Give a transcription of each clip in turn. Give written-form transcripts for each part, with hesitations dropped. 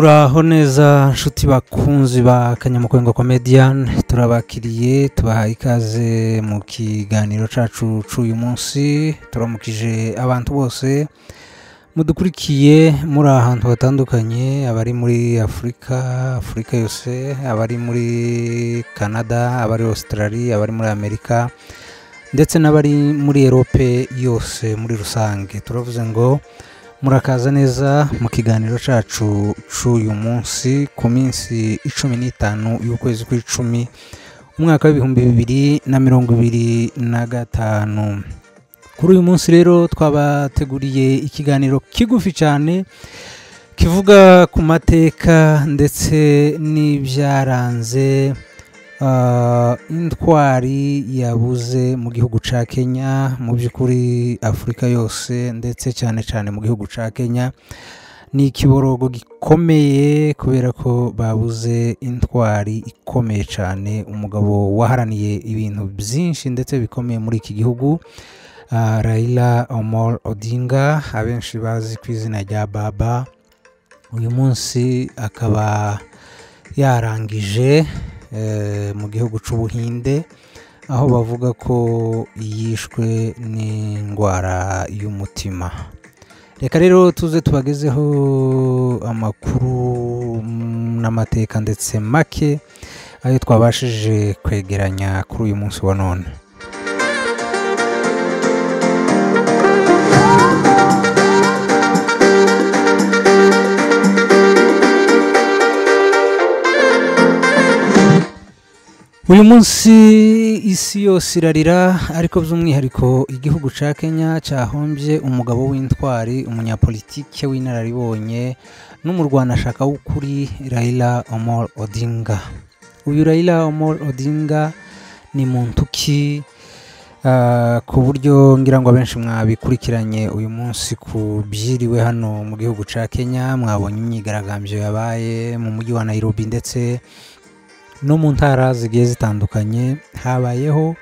Muraho neza nshuti bakunzi ba Kanyamukwengo Comedian, turabakiriye tubahaye ikaze mu kiganiro cacu c'uyu munsi. Turamukije abantu bose mudukurikiye muri ahantu hatandukanye, abari muri Afrika yose, abari muri Canada, abari Australia, abari muri Amerika ndetse n'abari muri Europe yose muri rusange. Turavuze ngo murakaza neza mu kiganiro cacu c'uyu munsi ku minsi 15 y'ukwezi kw'icumi umwaka w'ibihumbi 2025. Kuri uyu munsi rero twabateguriye ikiganiro kigufi cyane kivuga ku mateka ndetse n'ibyaranze intwari yabuze mu gihugu ca Kenya, mu by'ukuri Afrika yose ndetse cyane cyane mu gihugu ca Kenya. Ni ikiborogo gikomeye kubera ko babuze intwari ikomeye cyane, umugabo waharaniye ibintu byinshi ndetse bikomeye muri iki gihugu, Raila Amolo Odinga, abenshi bazi ku izina rya Baba. Uyu munsi akaba yarangije mu gihugu c'Ubuhinde, aho bavuga ko yishwe n'indwara y'umutima. Reka rero tuze tubagezeho amakuru n'amateka ndetse make ayo twabashije kwegeranya kuri uyu munsi wa none. Uyu munsi isi yose irarira, ariko by'umwihariko igihugu ca Kenya cyahombye umugabo w'intwari, umunyapolitike w'inararibonye n'umurwanashaka w'ukuri, Raila Amolo Odinga. Uyu Raila Amolo Odinga ni muntu ki ku buryo ngira ngo abenshi mwabikurikiranye uyu munsi ku byiriwe hano mu gihugu ca Kenya. Mwabonye imyigaragambyo yabaye mu mujyi wa Nairobi ndetse no mu ntara zigiye zitandukanye. Habayeho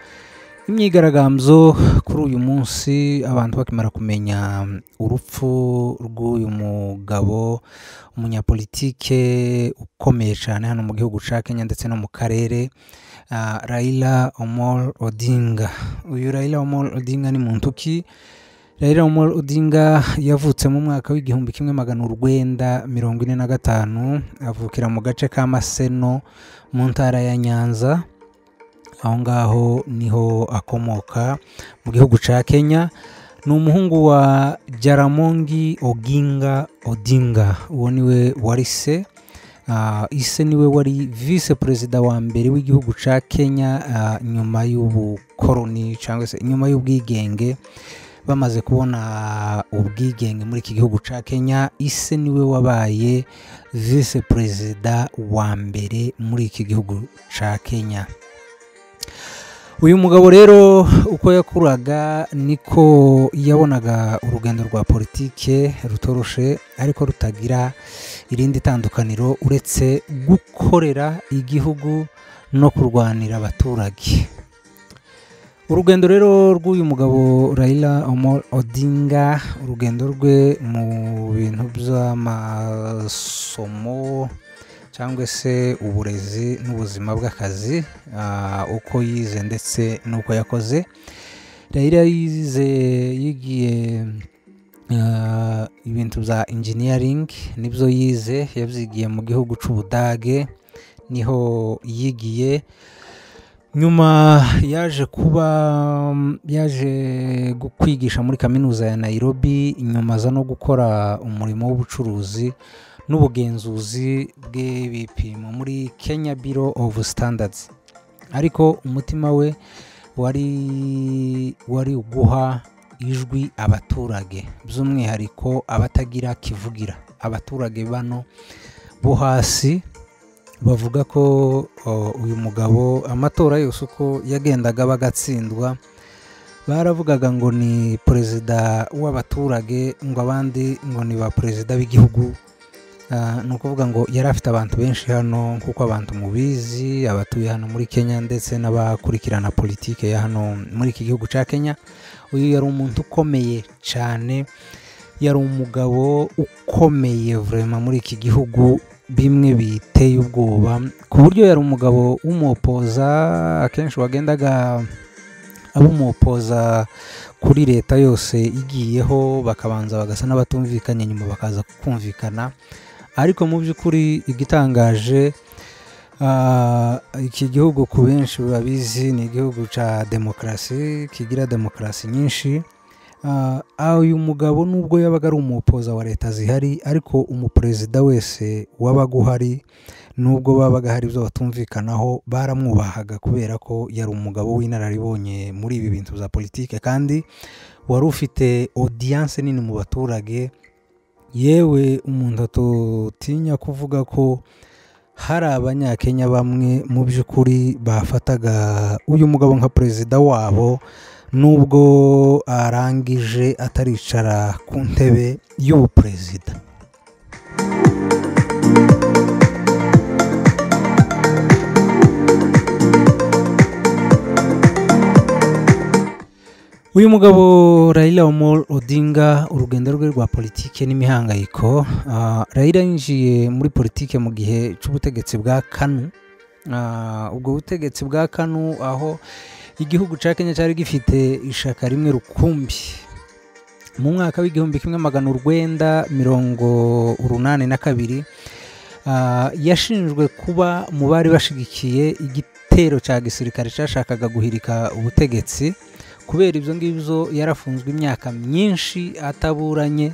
imyigaragambyo kuri uyu munsi, abantu bakimara kumenya urupfu rw'uyu mugabo, umunyapolitike ukomeye cyane hano mu gihugu ca Kenya ndetse no mu karere, Raila Amolo Odinga. Uyu Raila Amolo Odinga ni muntu ki? Raila Amolo Odinga yavutse mu mwaka w'igihumbi 1945, avukira mu gace ka Maseno mu ntara ya Nyanza. Aho ngaho niho akomoka mu gihugu ca Kenya. Ni umuhungu wa Jaramogi Oginga Odinga, uwo niwe wari se. Ise niwe wari vice perezida wa mbere w'igihugu ca Kenya nyuma y'ubukoroni cyangwa se nyuma y'ubwigenge. Bamaze kubona ubwigenge muri iki gihugu ca Kenya, ise niwe wabaye vice perezida wa mbere muri iki gihugu ca Kenya. Uyu mugabo rero uko yakuraga niko yabonaga urugendo rwa politike rutoroshe, ariko rutagira irindi tandukaniro uretse gukorera igihugu no kurwanira abaturage. Urugendo rero rw'uyu mugabo Raila Amolo Odinga, urugendo rwe mu bintu by'amasomo cyangwa se uburezi n'ubuzima bw'akazi, uko yize ndetse n'uko yakoze. Raila yigiye ibintu bya engineering, nibyo yize, yabyigiye mu gihugu c'Ubudage, niho yigiye. Nyuma yaje kwigisha muri kaminuza ya Nairobi, nyuma aza no gukora umurimo w'ubucuruzi n'ubugenzuzi bw'ibipimo muri Kenya Bureau of Standards. Ariko umutima we wari uguha ijwi abaturage, by'umwihariko abatagira kivugira, abaturage bano bo hasi. Bavuga ko uyu mugabo amatora yose uko yagendaga bagatsindwa, baravugaga ngo ni perezida w'abaturage, ngo abandi ngo ni ba perezida b'igihugu. Ni ukuvuga ngo yari afite abantu benshi hano, nk'uko abantu mubizi, abatuye hano muri Kenya ndetse n'abakurikirana politike ya hano muri iki gihugu ca Kenya. Uyu yari umuntu ukomeye cyane, yari umugabo ukomeye vraiment muri iki gihugu, bimwe biteye ubwoba, ku buryo yari umugabo w'umupoza, akenshi wagendaga abumupoza kuri leta yose igiyeho, bakabanza bagasa n'abatumvikanye, nyuma bakaza kumvikana. Ariko mu by'ukuri igitangaje, iki gihugu ku benshi babizi ni igihugu cya demokarasi, kigira demokarasi nyinshi. Uyu mugabo nubwo yabaga ari umupoza wa leta zihari, ariko umuperezida wese wabaga uhari, nubwo babaga hari ibyo batumvikanaho, baramwubahaga kubera ko yari umugabo w'inararibonye muri ibi bintu bya politike, kandi wari ufite audience nini mu baturage. Yewe umuntu atotinya kuvuga ko hari abanyakenya bamwe mu by'ukuri bafataga uyu mugabo nka perezida wabo, nubwo arangije ataricara ku ntebe y'ubuperezida. Uyu mugabo Raila Amolo Odinga, urugendo rwe rwa politike n'imihangayiko. Raila yinjiye muri politike mu gihe cy'ubutegetsi bwa KANU. Ubwo butegetsi bwa KANU, aho igihugu cya Kenya cyari gifite ishaka rimwe rukumbi. Mu mwaka w'igihumbi kimwe magana urwenda mirongo urunani na kabiri, yashinjwe kuba mu bari bashigikiye igitero cya gisirikare cyashakaga guhirika ubutegetsi. Kubera ibyo ngibyo yarafunzwe imyaka myinshi ataburanye,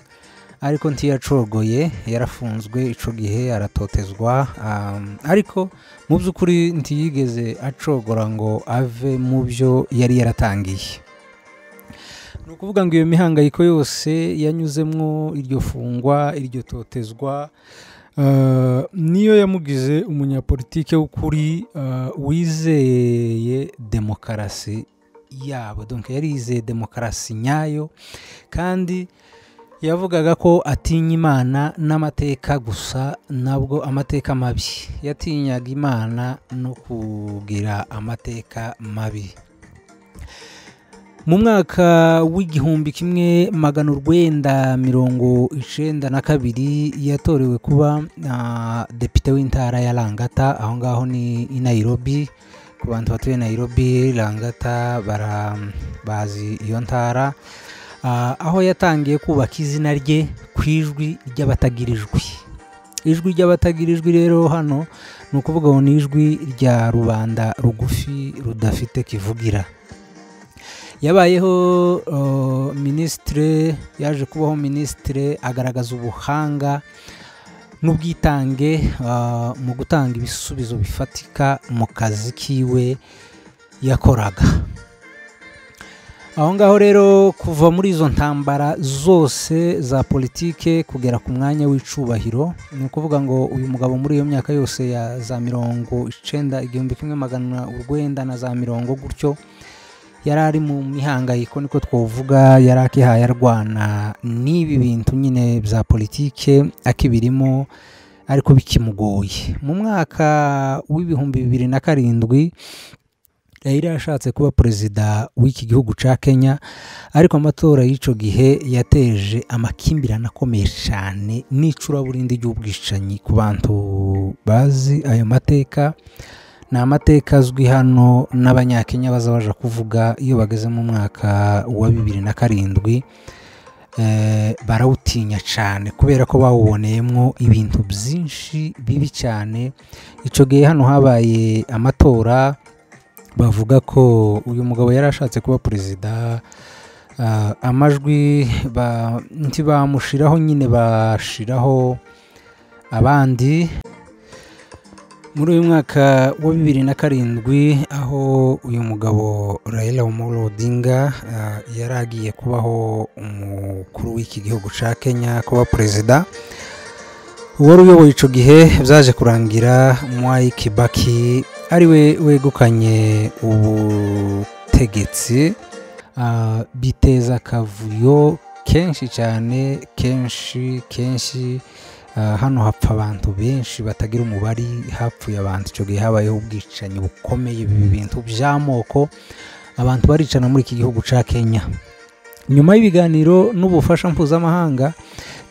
ariko ntiyacogoye, yarafunzwe ico gihe aratotezwa, ariko mu by'ukuri ntiyigeze acogora ngo ave mu byo yari yaratangiye. Ni ukuvuga ngo iyo mihangayiko yose yanyuzemwo, iryo fungwa, iryo totezwa, niyo yamugize umunyapolitike w'ukuri, wizeye demokarasi yabo. Donc yarizeye demokarasi nyayo, kandi yavugaga ko atinya Imana n'amateka gusa, nabwo amateka mabi. Yatinyaga Imana no kugira amateka mabi. Mu mwaka w'igihumbi kimwe magana urwenda mirongo icenda na kabiri, yatorewe kuba depite w'intara ya Langata, aho ngaho ni i Nairobi. Ku bantu batuye Nairobi, Langata bazi iyo ntara, aho yatangiye kubaka izina rye ku ijwi ry'abatagirijwe. Ijwi ry'abatagirijwe rero hano ni ukuvuga ngo ni ijwi rya rubanda rugufi rudafite kivugira. Yabayeho ministre, yaje kubaho ministre, agaragaza ubuhanga n'ubwitange mu gutanga ibisubizo bifatika mu kazi kiwe yakoraga. Aho ngaho rero, kuva muri izo ntambara zose za politike kugera ku mwanya w'icubahiro, ni ukuvuga ngo uyu mugabo muri iyo myaka yose ya za mirongo icenda, igihumbi kimwe magana urwenda na za mirongo gutyo, yari ari mu mihangayiko, niko twovuga. Yari akihaye arwana n'ibi bintu nyine bya politike, akibirimo ariko bikimugoye. Mu mwaka w'ibihumbi 2007, Raila yashatse kuba perezida w'iki gihugu cya Kenya, ariko amatora y'ico gihe yateje amakimbirane akomeye cyane n'icuraburindi ry'ubwicanyi. Ku bantu bazi ayo mateka, ni amateka azwi hano n'abanyakenya baza baje kuvuga iyo bageze mu mwaka wa 2007. Barawutinya cyane kubera ko bawuboneyemo ibintu byinshi bibi cyane. Ico gihe hano habaye amatora, bavuga ko uyu mugabo yari ashatse kuba perezida, amajwi ntibamushiraho, nyine bashiraho abandi. Muri uyu mwaka wa 2007, aho uyu mugabo Raila Amolo Odinga yari agiye kubaho umukuru w'iki gihugu cya Kenya, kuba perezida, uwari uyoboye ico gihe byaje kurangira Mwai Kibaki ariwe wegukanye ubutegetsi. Biteza akavuyo kenshi cyane, kenshi hano hapfa abantu benshi batagira umubari, hapfuye abantu. Ico gihe habayeho ubwicanyi bukomeye, ibi bintu by'amoko, abantu baricana muri iki gihugu cya Kenya. nyuma y'ibiganiro n'ubufasha mpuzamahanga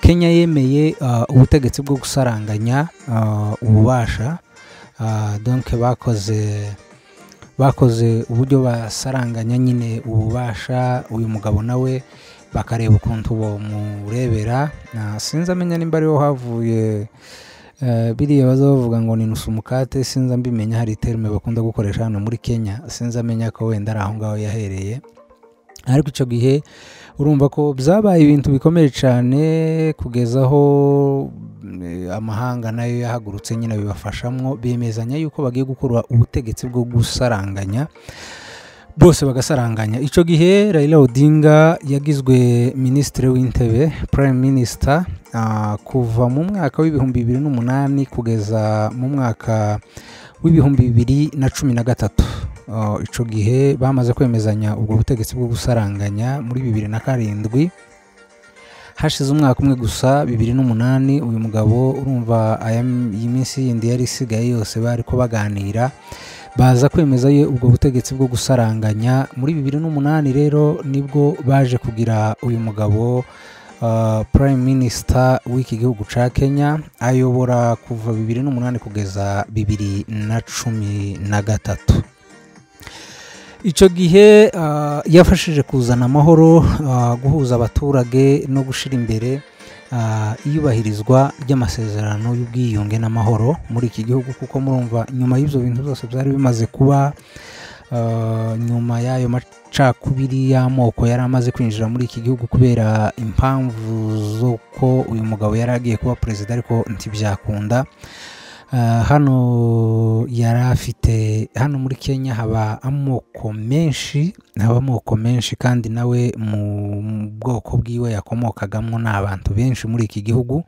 Kenya yemeye ubutegetsi bwo gusaranganya ububasha, donc bakoze uburyo basaranganya nyine ububasha. Uyu mugabo nawe bakareba ukuntu bamurebera, sinzi amenya nimba ariho havuye biriya bazavuga ngo ni nusu mukate, sinzi mbimenya, hari terme bakunda gukoresha hano muri Kenya, sinzi amenya ko wenda ari aho ngaho yahereye. Ariko icyo gihe urumva ko byabaye ibintu bikomeye cyane, kugezaho amahanga nayo yahagurutse nyine bibafashamwo, bemezanya yuko bagiye gukora ubutegetsi bwo gusaranganya, bose bagasaranganya. Icyo gihe Raila Odinga yagizwe minisitiri w'intebe, prime minister, kuva mu mwaka w'ibihumbi 2008 kugeza mu mwaka w'ibihumbi 2013. Icyo gihe bamaze kwemezanya ubwo butegetsi bwo gusaranganya muri 2007. Hashize umwaka umwe gusa 2008, uyu mugabo urumva iyi minsi yindi yari isigaye yose bari ko baganira, baza kwemeza ubwo butegetsi bwo gusaranganya. Muri 2008 rero nibwo baje kugira uyu mugabo prime minister w'iki gihugu ca Kenya, ayobora kuva 2008 kugeza 2013. Icyo gihe yafashije kuzana amahoro, guhuza abaturage no gushira imbere iyubahirizwa ry'amasezerano y'ubwiyunge n'amahoro muri iki gihugu, kuko murumva nyuma y'ibyo bintu byose byari bimaze kuba, nyuma y'ayo macakubiri y'amoko yari amaze kwinjira muri iki gihugu kubera impamvu z'uko uyu mugabo yari agiye kuba perezida ariko ntibyakunda. Hano yari afite, hano muri Kenya haba amoko menshi kandi nawe mu bwoko bwiwe yakomokagamo n'abantu benshi muri iki gihugu.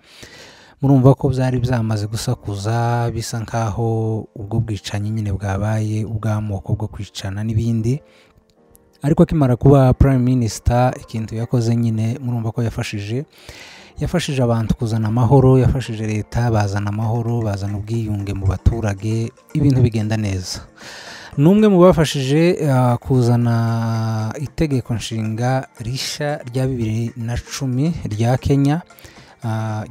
Murumva ko byari byamaze gusakuza, bisa nkaho ubwo bwicanyi nyine bwabaye ubw'amoko bwo kwicana n'ibindi. Ariko akimara kuba prime minister, ikintu yakoze nyine murumva ko yafashije abantu kuzana amahoro, yafashije leta bazana amahoro, bazana ubwiyunge mu baturage, ibintu bigenda neza. Numwe mu bafashije kuzana itegeko nshinga risha rya 2010 rya Kenya,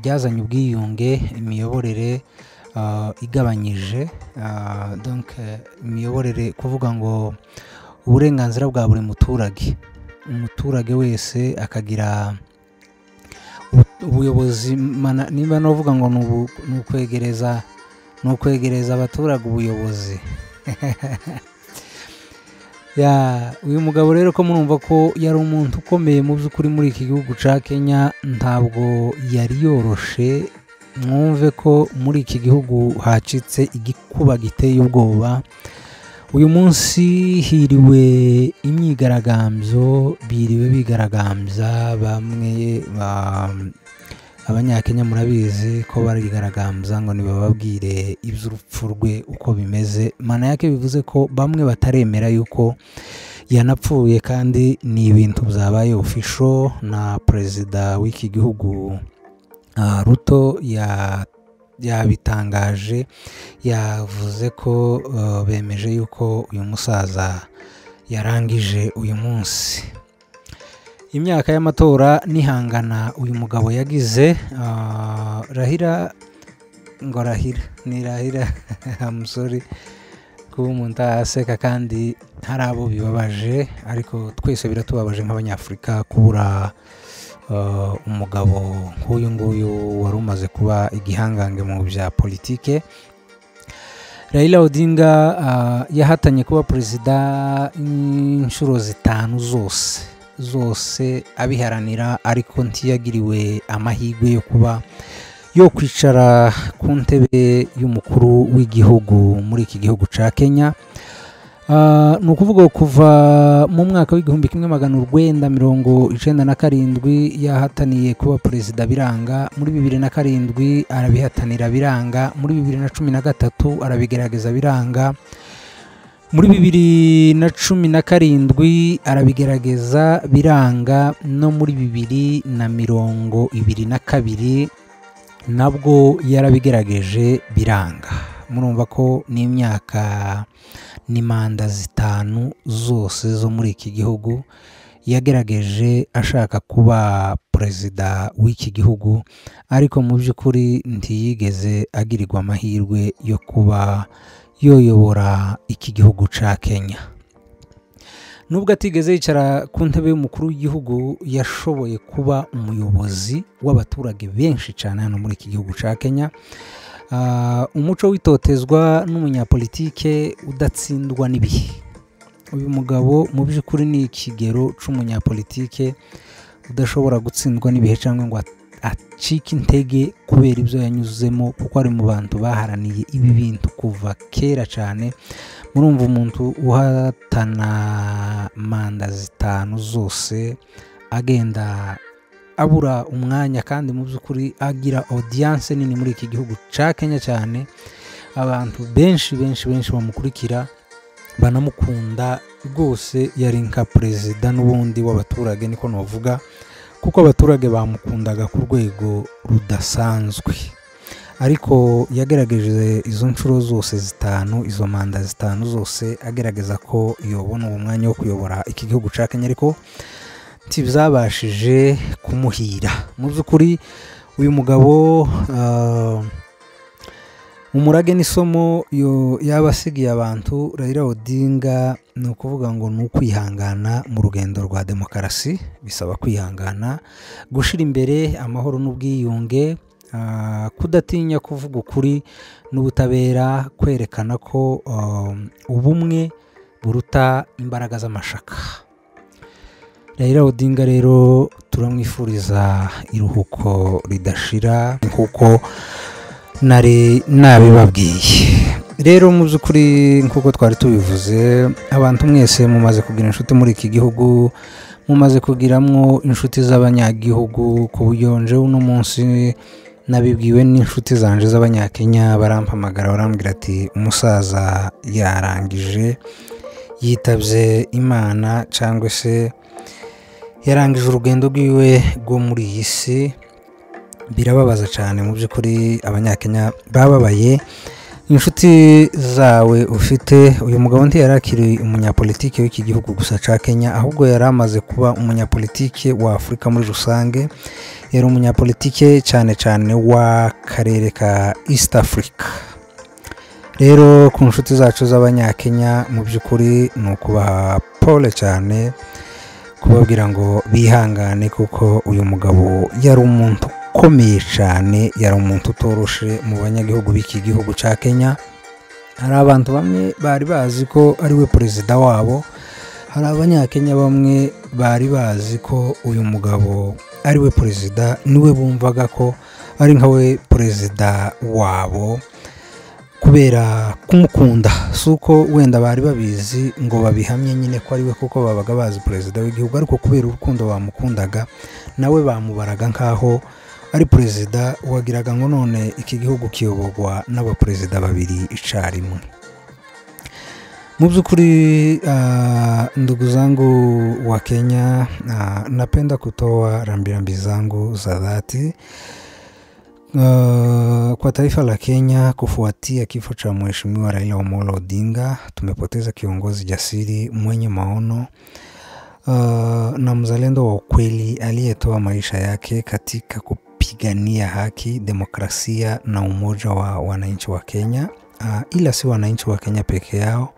ryazanye ubwiyunge, imiyoborere igabanyije, donc imiyoborere kuvuga ngo uburenganzira bwa buri umuturage wese akagira ubuyobozi. Niba novuga ngo nukwegereza abaturage ubuyobozi. Uyu mugabo rero ko murumva ko yari umuntu ukomeye mu by'ukuri muri iki gihugu ca Kenya, ntabwo yari yoroshe. Mwumve ko muri iki gihugu hacitse igikuba giteye ubwoba. Uyu munsi hiriwe imyigaragambyo, biriwe bigaragambya, bamwe abanyakenya murabizi ko barigaragambya ngo nibababwire iby'urupfu rwe uko bimeze. Mana yake bivuze ko bamwe bataremera yuko yanapfuye, kandi ni ibintu byabaye official na perezida w'iki gihugu Ruto yabitangaje, yavuze ko bemeje yuko uyu musaza yarangije uyu munsi. Imyaka y'amatora nihangana uyu mugabo yagize, Rahira I'm sorry kuba umuntu aseka kandi hari abo bibabaje, ariko twese biratubabaje nk'abanyafurika kubura umugabo nk'uyu nguyu wari umaze kuba igihangange mu bya politike. Raila Odinga yahatanye kuba perezida inshuro 5 zose abiharanira, ariko ntiyagiriwe amahirwe yo kuba yo kwicara ku ntebe y'umukuru w'igihugu muri iki gihugu ca Kenya. Ni ukuvuga kuva mu mwaka w'1997 yahataniye kuba perezida biranga, muri 2007 arabihatanira biranga, muri 2013 arabigerageza biranga, muri 2017 arabigerageza biranga, no muri 2022 nabwo yarabigerageje biranga. Murumva ko ni imyaka ni manda 5 zose zo muri iki gihugu yagerageje ashaka kuba perezida w'iki gihugu, ariko mu by'ukuri ntiyigeze agirirwa amahirwe yo kuba yoyobora iki gihugu ca Kenya. Nubwo atigeze yicara ku ntebe y'umukuru w'igihugu, yashoboye kuba umuyobozi w'abaturage benshi cyane hano muri iki gihugu ca Kenya. Umuco witotezwa n'umunyapolitike udatsindwa n'ibihe. Uyu mugabo mu by'ukuri ni ikigero c'umunyapolitike udashobora gutsindwa n'ibihe cyangwa ngo acike intege kubera ibyo yanyuzemo, kuko ari mu bantu baharaniye ibi bintu kuva kera cyane. Murumva umuntu uhatana manda 5 zose agenda abura umwanya, kandi mu by'ukuri agira audience nini muri iki gihugu ca Kenya cyane. Abantu benshi bamukurikira banamukunda rwose. Yari nka perezida n'ubundi w'abaturage, niko novuga, kuko abaturage bamukundaga ku rwego rudasanzwe. Ariko yagerageje izo nshuro zose 5, izo manda 5 zose agerageza ko yobona uwo mwanya wo kuyobora iki gihugu ca Kenya, ariko ntibizabashije kumuhira. Mu by'ukuri uyu mugabo umurage n'isomo yabasigiye abantu Raila Odinga ni ukuvuga ngo ni ukwihangana mu rugendo rwa demokarasi. Bisaba kwihangana, gushira imbere amahoro n'ubwiyunge, kudatinya kuvuga ukuri n'ubutabera, kwerekana ko ubumwe buruta imbaraga z'amashaka. Raila Odinga rero turamwifuriza iruhuko ridashira nkuko nari nabibabwiye. Rero mu by'ukuri nkuko twari tubivuze, abantu mwese mumaze kugira inshuti muri iki gihugu, mumaze kugiramwo inshuti z'abanyagihugu, ku buryo nje uno munsi nabibwiwe n'inshuti zanje z'abanyakenya barampamagara barambwira ati umusaza yarangije, yitabye Imana, cyangwa se yarangije urugendo rwiwe rwo muri iyi si. Birababaza cyane mu by'ukuri, abanyakenya bababaye. Inshuti zawe ufite, uyu mugabo ntiyarakiri umunyapolitike w'iki gihugu gusa ca Kenya, ahubwo yari amaze kuba umunyapolitike wa Afurika muri rusange. Yari umunyapolitike cyane w'akarere ka East Africa. Rero ku nshuti zacu z'abanyakenya mu by'ukuri ni ukubaha pole cyane, kubabwira ngo bihangane, kuko uyu mugabo yari umuntu ukomeye cyane, yari umuntu utoroshe mu banyagihugu b'iki gihugu ca Kenya. Hari abantu bamwe bari bazi ko ari we perezida wabo, hari abanyakenya bamwe bari bazi ko uyu mugabo ari we perezida, niwe bumvaga ko ari nka we perezida wabo, kubera kumukunda. Suko wenda bari babizi ngo babihamye nyine ko ari we, kuko babaga bazi perezida w'igihugu, ariko kubera urukundo bamukundaga, nawe bamubaraga nkaho ari perezida wagiraga ngo none iki gihugu kiyoborwa n'abaperezida 2 icarimwe. Mu by'ukuri ndugu zangu wa Kenya, napenda kutoa rambirambi zangu za dhati kwa taifa la Kenya kufuatia kifo cha Mheshimiwa Raila Amolo Odinga. Tumepoteza kiongozi jasiri, mwenye maono na mzalendo wa ukweli, aliyetoa maisha yake katika kupigania haki, demokrasia na umoja wa wananchi wa Kenya. Ila si wananchi wa Kenya peke yao,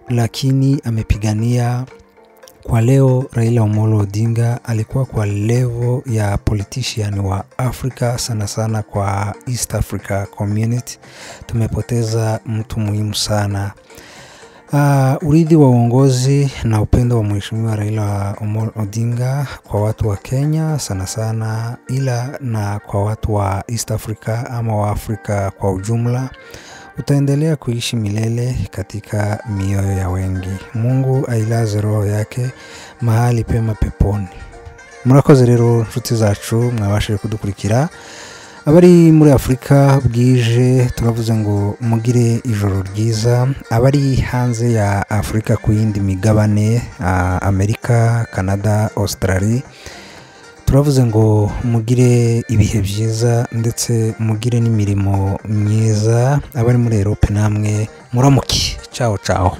lakini amepigania kwa leo. Raila Amolo Odinga alikuwa kwa level ya politician wa Afrika, sana kwa East Africa community. Tumepoteza mtu muhimu sana. Urithi wa uongozi na upendo wa Mheshimiwa Raila Amolo Odinga kwa watu wa Kenya sana, ila na kwa watu wa East Africa ama wa Afrika kwa ujumla, utaendelea kuishi milele katika mioyo ya wengi. Mungu ailaze roho yake mahali pema peponi. Murakoze rero nshuti zacu mwabashije kudukurikira. Abari muri Afrika bwije turavuze ngo mugire ijoro ryiza. Abari hanze ya Afrika ku yindi migabane, Amerika, Canada, Australia, turavuze ngo mugire ibihe byiza ndetse mugire n'imirimo myiza. Abari muri Europe namwe muramuki. Ciao.